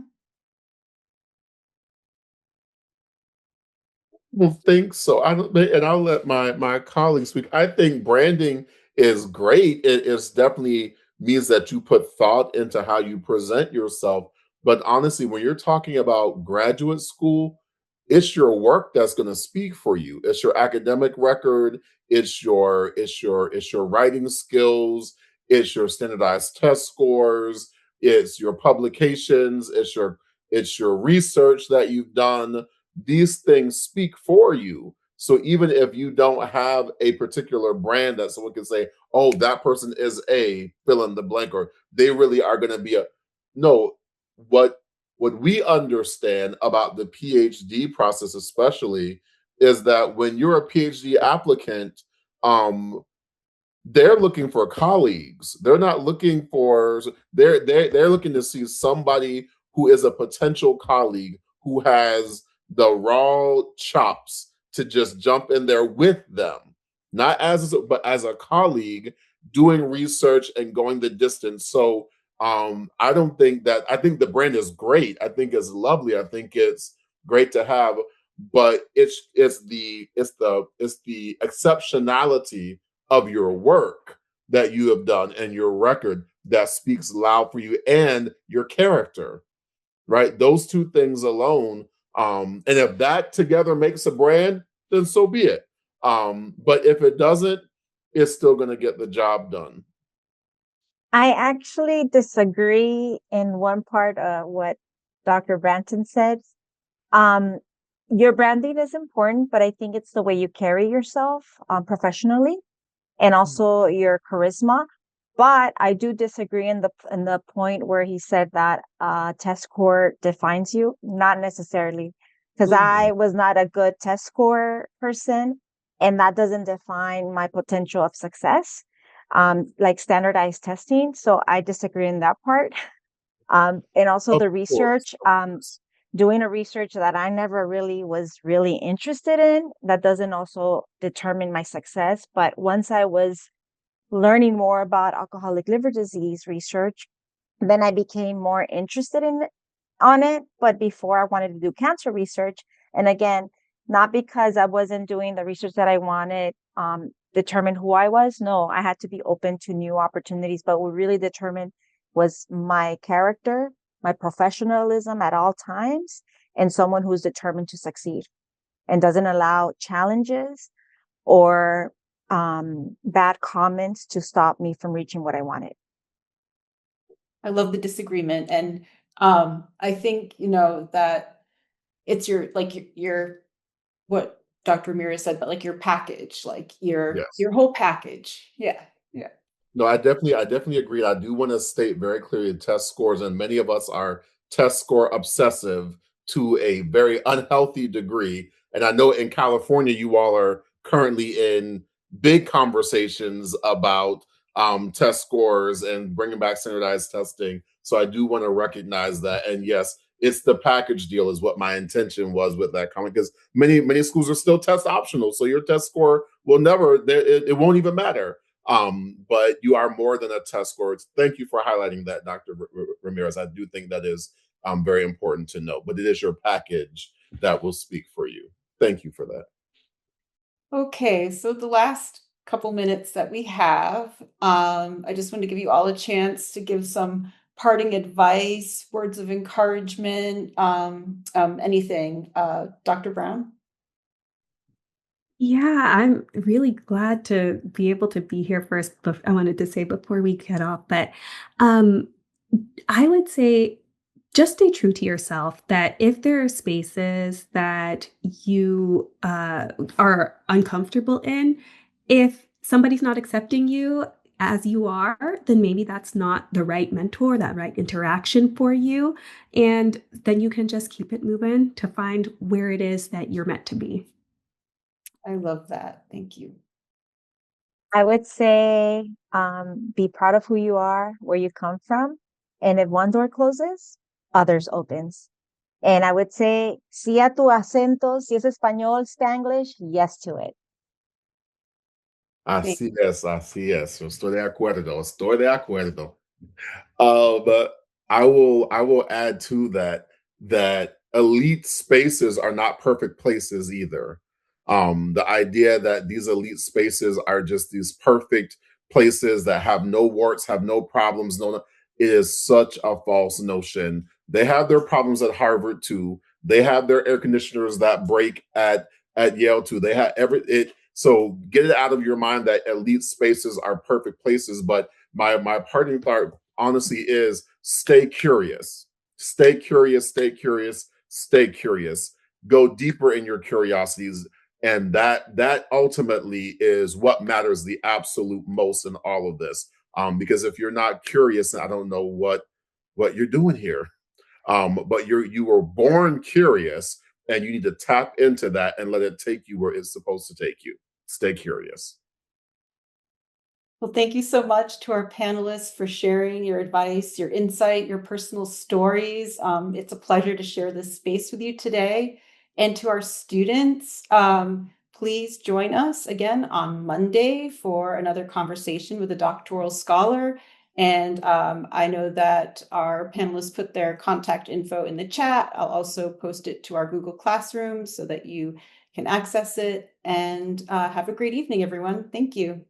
Well, think so. I don't, and I'll let my colleagues speak. I think branding is great. It's definitely means that you put thought into how you present yourself. But honestly, when you're talking about graduate school, it's your work that's going to speak for you. It's your academic record. It's your writing skills. It's your standardized test scores. It's your publications. It's your research that you've done. These things speak for you. So even if you don't have a particular brand that someone can say, oh, that person is a fill in the blank, or they really are going to be a, no, what what we understand about the PhD process, especially, is that when you're a PhD applicant, um, they're looking for colleagues. They're not looking for they're looking to see somebody who is a potential colleague who has the raw chops to just jump in there with them, not as but as a colleague doing research and going the distance. So I don't think that I think the brand is great. I think it's lovely. I think it's great to have, but it's the exceptionality of your work that you have done and your record that speaks loud for you and your character, right? Those two things alone. And if that together makes a brand, then so be it. But if it doesn't, it's still going to get the job done. I actually disagree in one part of what Dr. Branton said. Um, your branding is important, but I think it's the way you carry yourself professionally and also your charisma. But I do disagree in the point where he said that test score defines you. Not necessarily, because Mm, I was not a good test score person, and that doesn't define my potential of success, like standardized testing. So I disagree in that part. And also of the course, research, of course. doing a research that I never really was really interested in, that doesn't also determine my success. But once I was learning more about alcoholic liver disease research, then I became more interested in on it. But before I wanted to do cancer research, and again, not because I wasn't doing the research that I wanted, determine who I was. No, I had to be open to new opportunities. But what really determined was my character, my professionalism at all times, and someone who's determined to succeed and doesn't allow challenges or bad comments to stop me from reaching what I wanted. I love the disagreement. And I think, that it's your what Dr. Ramirez said, but like your package, like Yes. your whole package. Yeah. Yeah. No, I definitely agree. I do want to state very clearly test scores, and many of us are test score obsessive to a very unhealthy degree. And I know in California, you all are currently in big conversations about test scores and bringing back standardized testing. So I do want to recognize that. And yes, it's the package deal is what my intention was with that comment because many schools are still test optional, so your test score will never it won't even matter, but you are more than a test score. Thank you for highlighting that, Dr. Ramirez. I do think that is very important to know, but it is your package that will speak for you. Thank you for that. Okay, so the last couple minutes that we have, I just want to give you all a chance to give some parting advice, words of encouragement, anything. Dr. Brown? Yeah, I'm really glad to be able to be here first. I wanted to say before we get off, but um, I would say just stay true to yourself that if there are spaces that you are uncomfortable in, if somebody's not accepting you as you are, then maybe that's not the right mentor, that right interaction for you. And then you can just keep it moving to find where it is that you're meant to be. I love that. Thank you. I would say be proud of who you are, where you come from. And if one door closes, others opens. And I would say, sí a tu acento, si es español, Spanglish, yes to it. Thank Así es. Estoy de acuerdo. Estoy de acuerdo. But I will add to that that elite spaces are not perfect places either. The idea that these elite spaces are just these perfect places that have no warts, have no problems, it is such a false notion. They have their problems at Harvard too. They have their air conditioners that break at Yale too. They have every it. So get it out of your mind that elite spaces are perfect places. But my parting thought honestly is stay curious. Stay curious, stay curious, stay curious. Go deeper in your curiosities. And that ultimately is what matters the absolute most in all of this. Because if you're not curious, I don't know what you're doing here. But you were born curious, and you need to tap into that and let it take you where it's supposed to take you. Stay curious. Well, thank you so much to our panelists for sharing your advice, your insight, your personal stories. It's a pleasure to share this space with you today. And to our students, please join us again on Monday for another conversation with a doctoral scholar. And I know that our panelists put their contact info in the chat. I'll also post it to our Google Classroom so that you can access it. And have a great evening, everyone. Thank you.